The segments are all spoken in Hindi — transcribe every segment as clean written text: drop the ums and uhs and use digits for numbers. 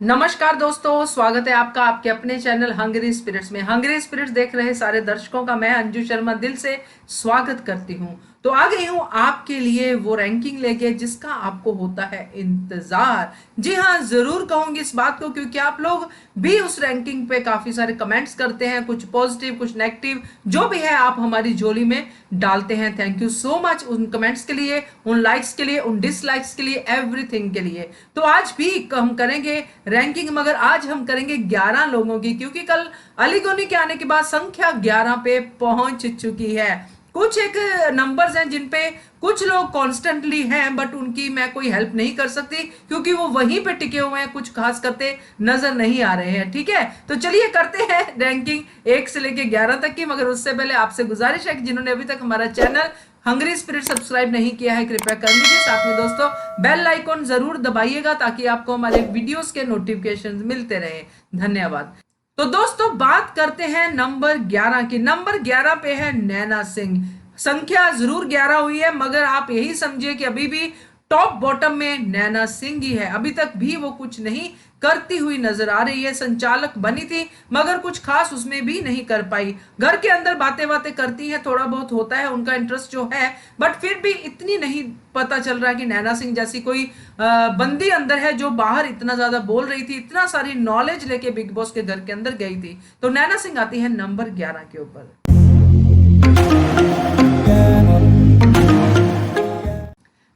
नमस्कार दोस्तों, स्वागत है आपका आपके अपने चैनल हंगरी स्पिरिट्स में। हंगरी स्पिरिट्स देख रहे सारे दर्शकों का मैं अंजू शर्मा दिल से स्वागत करती हूं। तो आ गई हूं आपके लिए वो रैंकिंग लेके जिसका आपको होता है इंतजार। जी हाँ, जरूर कहूंगी इस बात को, क्योंकि आप लोग भी उस रैंकिंग पे काफी सारे कमेंट्स करते हैं, कुछ पॉजिटिव कुछ नेगेटिव, जो भी है आप हमारी झोली में डालते हैं। थैंक यू सो मच उन कमेंट्स के लिए, उन लाइक्स के लिए, उन डिसलाइक्स के लिए, एवरीथिंग के लिए। तो आज भी हम करेंगे रैंकिंग, मगर आज हम करेंगे 11 लोगों की, क्योंकि कल अली गोनी के आने के बाद संख्या 11 पे पहुंच चुकी है। कुछ एक नंबर्स हैं जिन पे कुछ लोग कॉन्स्टेंटली हैं, बट उनकी मैं कोई हेल्प नहीं कर सकती क्योंकि वो वहीं पे टिके हुए हैं, कुछ खास करते नजर नहीं आ रहे हैं। ठीक है, तो चलिए करते हैं रैंकिंग 1 से लेके 11 तक की। मगर उससे पहले आपसे गुजारिश है कि जिन्होंने अभी तक हमारा चैनल हंगरी स्पिरिट सब्सक्राइब नहीं किया है, कृपया कर लीजिए। साथ में दोस्तों बेल आइकॉन जरूर दबाइएगा ताकि आपको हमारे वीडियोस के नोटिफिकेशन मिलते रहे। धन्यवाद। तो दोस्तों बात करते हैं नंबर 11 की। नंबर 11 पे है नैना सिंह। संख्या जरूर 11 हुई है, मगर आप यही समझिए कि अभी भी टॉप बॉटम में नैना सिंह ही है। अभी तक भी वो कुछ नहीं करती हुई नजर आ रही है। संचालक बनी थी मगर कुछ खास उसमें भी नहीं कर पाई। घर के अंदर बातें बातें करती हैं, थोड़ा बहुत होता है उनका इंटरेस्ट जो है, बट फिर भी इतनी नहीं पता चल रहा कि नैना सिंह जैसी कोई बंदी अंदर है जो बाहर इतना ज्यादा बोल रही थी, इतना सारी नॉलेज लेके बिग बॉस के घर के अंदर गई थी। तो नैना सिंह आती है नंबर 11 के ऊपर।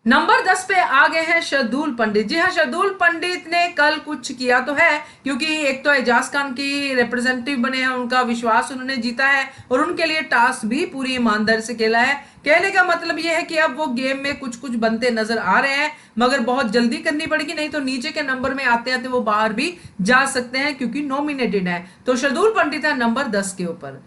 नंबर 10 पे आ गए हैं शार्दुल पंडित। जी हाँ, शार्दुल पंडित ने कल कुछ किया तो है, क्योंकि एक तो एजाज खान की रिप्रेजेंटेटिव बने हैं, उनका विश्वास उन्होंने जीता है और उनके लिए टास्क भी पूरी ईमानदारी से खेला है। कहने का मतलब यह है कि अब वो गेम में कुछ कुछ बनते नजर आ रहे हैं, मगर बहुत जल्दी करनी पड़ेगी, नहीं तो नीचे के नंबर में आते आते वो बाहर भी जा सकते हैं, क्योंकि नॉमिनेटेड है। तो शार्दुल पंडित है नंबर 10 के ऊपर।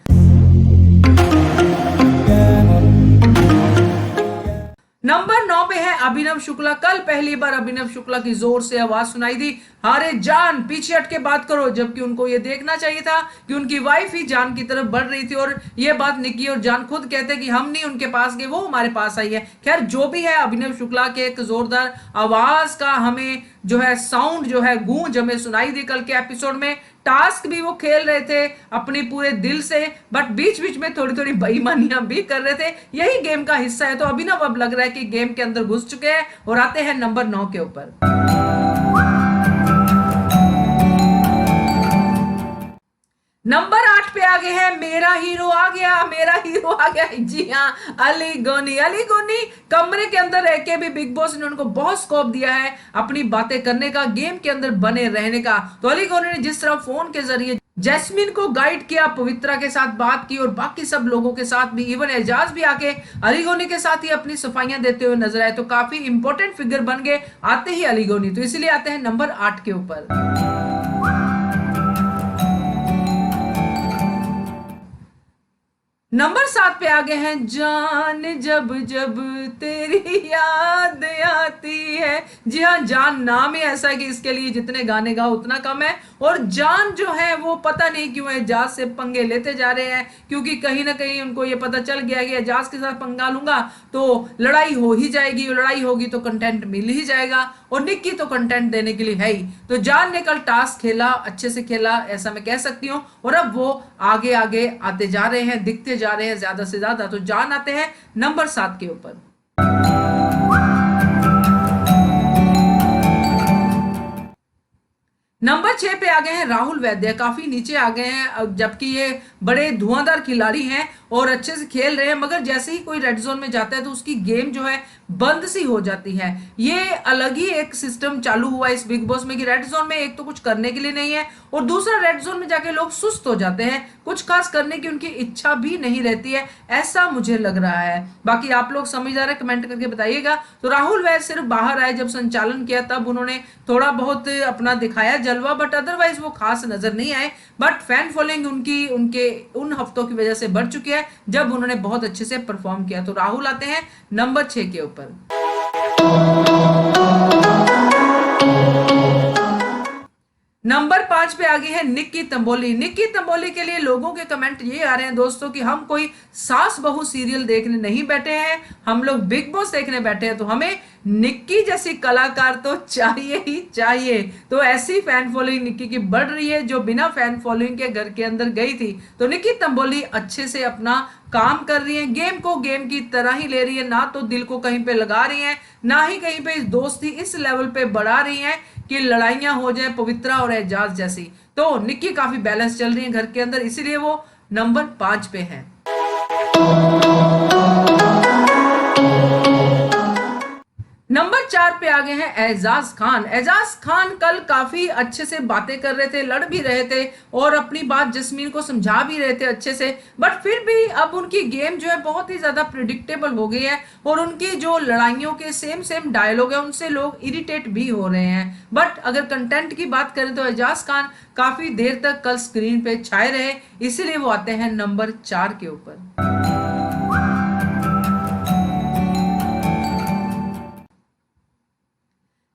नंबर 9 पे है अभिनव शुक्ला। कल पहली बार अभिनव शुक्ला की जोर से आवाज सुनाई दी, अरे जान पीछे हट के बात करो, जबकि उनको ये देखना चाहिए था कि उनकी वाइफ ही जान की तरफ बढ़ रही थी। और ये बात निकी और जान खुद कहते कि हम नहीं उनके पास गए, वो हमारे पास आई है। खैर जो भी है, अभिनव शुक्ला के एक जोरदार आवाज का हमें जो है साउंड जो है गूंज हमें सुनाई दी कल के एपिसोड में। टास्क भी वो खेल रहे थे अपनी पूरे दिल से, बट बीच बीच में थोड़ी थोड़ी बेईमानियां भी कर रहे थे। यही गेम का हिस्सा है। तो अभिनव अब लग रहा है कि गेम के अंदर घुस चुके हैं और आते हैं नंबर 9 के ऊपर। नंबर 8 पे आ गए हैं मेरा हीरो आ गया, मेरा हीरो आ गया। जी हाँ, अली गोनी। अली गोनी कमरे के अंदर रह के भी बिग बॉस ने उनको बहुत स्कोप दिया है अपनी बातें करने का, गेम के अंदर बने रहने का। तो अली गोनी ने जिस तरह फोन के जरिए जैस्मिन को गाइड किया, पवित्रा के साथ बात की और बाकी सब लोगों के साथ भी, इवन एजाज भी आके अली गोनी के साथ ही अपनी सफाइयां देते हुए नजर आए। तो काफी इंपॉर्टेंट फिगर बन गए आते ही अली गोनी। तो इसलिए आते हैं नंबर 8 के ऊपर। नंबर 7 पे आ गए हैं जान जब जब तेरी याद आती है। जी हाँ, जान नाम ही ऐसा है कि इसके लिए जितने गाने गाओ उतना कम है। और जान जो है वो पता नहीं क्यों एजाज से पंगे लेते जा रहे हैं, क्योंकि कहीं ना कहीं उनको ये पता चल गया कि एजाज के साथ पंगा लूंगा तो लड़ाई हो ही जाएगी, और लड़ाई होगी तो कंटेंट मिल ही जाएगा, और निक्की तो कंटेंट देने के लिए है ही। तो जान ने कल टास्क खेला, अच्छे से खेला ऐसा मैं कह सकती हूँ, और अब वो आगे आगे आते जा रहे हैं, दिखते जा रहे हैं ज्यादा से ज्यादा। तो जान आते हैं नंबर 7 के ऊपर। नंबर 6 पे आ गए हैं राहुल वैद्य। काफी नीचे आ गए हैं, जबकि ये बड़े धुआंधार खिलाड़ी हैं और अच्छे से खेल रहे हैं, मगर जैसे ही कोई रेड जोन में जाता है तो उसकी गेम जो है बंद सी हो जाती है। ये अलग ही एक सिस्टम चालू हुआ इस बिग बॉस में कि रेड जोन में एक तो कुछ करने के लिए नहीं है, और दूसरा रेड जोन में जाके लोग सुस्त हो जाते हैं, कुछ खास करने की उनकी इच्छा भी नहीं रहती है, ऐसा मुझे लग रहा है। बाकी आप लोग समझदार है, कमेंट करके बताइएगा। तो राहुल वैद्य सिर्फ बाहर आए जब संचालन किया, तब उन्होंने थोड़ा बहुत अपना दिखाया जलवा, बट अदरवाइज वो खास नजर नहीं आए। बट फैन फॉलोइंग उनकी उनके उन हफ्तों की वजह से बढ़ चुकी है जब उन्होंने बहुत अच्छे से परफॉर्म किया। तो राहुल आते हैं नंबर 6 के ऊपर। नंबर नंबर 5 पे आ गई है निक्की तंबोली। निक्की तंबोली के लिए लोगों के कमेंट ये आ रहे हैं दोस्तों कि हम कोई सास बहू सीरियल देखने नहीं बैठे हैं, हम लोग बिग बॉस देखने बैठे हैं, तो हमें निक्की जैसी कलाकार तो चाहिए ही चाहिए। तो ऐसी फैन फॉलोइंग निक्की की बढ़ रही है जो बिना फैन फॉलोइंग के घर के अंदर गई थी। तो निक्की तंबोली अच्छे से अपना काम कर रही है, गेम को गेम की तरह ही ले रही है, ना तो दिल को कहीं पे लगा रही है, ना ही कहीं पे इस दोस्ती इस लेवल पे बढ़ा रही है कि लड़ाइयां हो जाए पवित्रा और एजाज जैसी। तो निक्की काफी बैलेंस चल रही है घर के अंदर, इसीलिए वो नंबर 5 पे है। नंबर 4 पे आ गए हैं एजाज खान। एजाज खान कल काफी अच्छे से बातें कर रहे थे, लड़ भी रहे थे और अपनी बात जस्मीन को समझा भी रहे थे अच्छे से, बट फिर भी अब उनकी गेम जो है बहुत ही ज्यादा प्रिडिक्टेबल हो गई है और उनकी जो लड़ाइयों के सेम डायलॉग है उनसे लोग इरिटेट भी हो रहे हैं। बट अगर कंटेंट की बात करें तो एजाज खान काफी देर तक कल स्क्रीन पे छाए रहे, इसीलिए वो आते हैं नंबर 4 के ऊपर।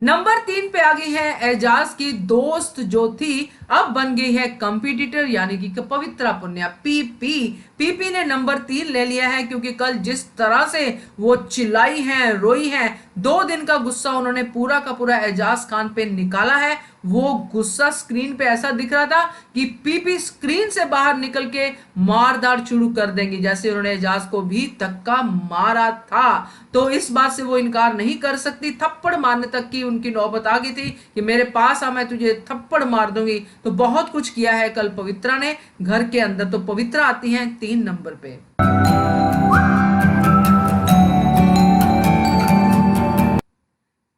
नंबर 3 पे आ गई है एजाज की दोस्त जो थी अब बन गई है कंपटीटर, यानी कि पवित्रा पुनिया। पीपी ने नंबर 3 ले लिया है क्योंकि कल जिस तरह से वो चिल्लाई है, रोई है, 2 दिन का गुस्सा उन्होंने पूरा का पूरा एजाज खान पे निकाला है। वो गुस्सा स्क्रीन पे ऐसा दिख रहा था कि पीपी स्क्रीन से बाहर निकल के मारदार शुरू कर देंगी, जैसे उन्होंने एजाज को भी धक्का मारा था। तो इस बात से वो इनकार नहीं कर सकती, थप्पड़ मारने तक की उनकी नौबत आ गई थी कि मेरे पास आ, मैं तुझे थप्पड़ मार दूंगी। तो बहुत कुछ किया है कल पवित्रा ने घर के अंदर। तो पवित्रा आती हैं 3 नंबर पे।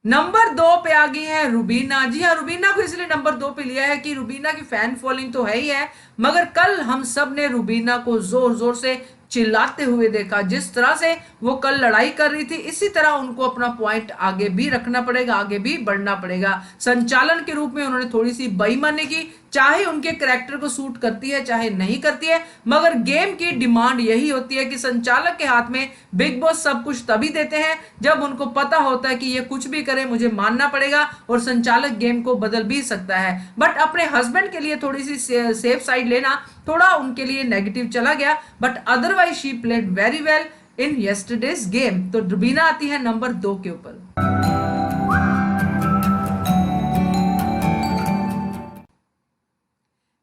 नंबर 2 पे आ गई है रुबीना। जी हाँ, रुबीना को इसलिए नंबर 2 पे लिया है कि रुबीना की फैन फॉलोइंग तो है ही है, मगर कल हम सब ने रुबीना को जोर जोर से चिल्लाते हुए देखा। जिस तरह से वो कल लड़ाई कर रही थी, इसी तरह उनको अपना पॉइंट आगे भी रखना पड़ेगा, आगे भी बढ़ना पड़ेगा। संचालन के रूप में उन्होंने थोड़ी सी बेईमानी की, चाहे उनके कैरेक्टर को सूट करती है चाहे नहीं करती है, मगर गेम की डिमांड यही होती है कि संचालक के हाथ में बिग बॉस सब कुछ तभी देते हैं जब उनको पता होता है कि ये कुछ भी करे मुझे मानना पड़ेगा और संचालक गेम को बदल भी सकता है। बट अपने हस्बैंड के लिए थोड़ी सी सेफ साइड लेना थोड़ा उनके लिए नेगेटिव चला गया, but otherwise she played very well in yesterday's game. तो रुबीना आती है नंबर 2 के ऊपर।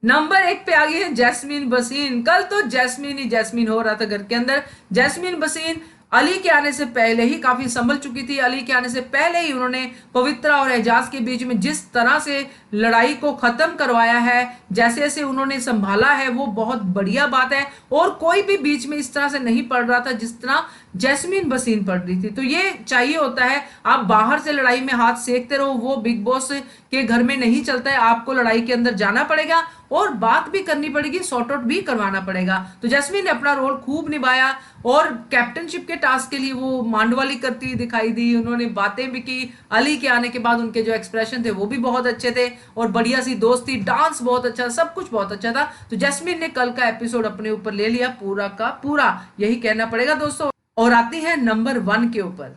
नंबर 1 पे आ गई है जैस्मीन बसीन। कल तो जैस्मीन ही जैस्मीन हो रहा था घर के अंदर। जैस्मीन बसीन अली के आने से पहले ही काफी संभल चुकी थी। अली के आने से पहले ही उन्होंने पवित्रा और एजाज के बीच में जिस तरह से लड़ाई को खत्म करवाया है, जैसे जैसे उन्होंने संभाला है, वो बहुत बढ़िया बात है और कोई भी बीच में इस तरह से नहीं पड़ रहा था जिस तरह जैस्मीन बसीन पड़ रही थी। तो ये चाहिए होता है, आप बाहर से लड़ाई में हाथ सेकते रहो, वो बिग बॉस के घर में नहीं चलता है। आपको लड़ाई के अंदर जाना पड़ेगा और बात भी करनी पड़ेगी, सॉर्ट आउट भी करवाना पड़ेगा। तो जैस्मीन ने अपना रोल खूब निभाया और कैप्टनशिप के टास्क के लिए वो मांडवाली करती दिखाई दी। उन्होंने बातें भी की, अली के आने के बाद उनके जो एक्सप्रेशन थे वो भी बहुत अच्छे थे और बढ़िया सी दोस्ती, डांस बहुत अच्छा, सब कुछ बहुत अच्छा था। तो जैस्मीन ने कल का एपिसोड अपने ऊपर ले लिया पूरा का पूरा, यही कहना पड़ेगा दोस्तों। और आती है नंबर 1 के ऊपर।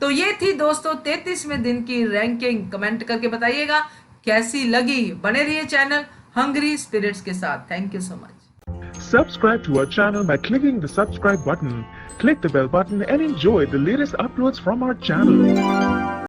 तो ये थी दोस्तों 33वें दिन की रैंकिंग। कमेंट करके बताइएगा कैसी लगी। बने रहिए चैनल हंग्री स्पिरिट्स के साथ। Thank you so much. Subscribe to our channel by clicking the subscribe button. Click the bell button and enjoy the latest uploads from our channel.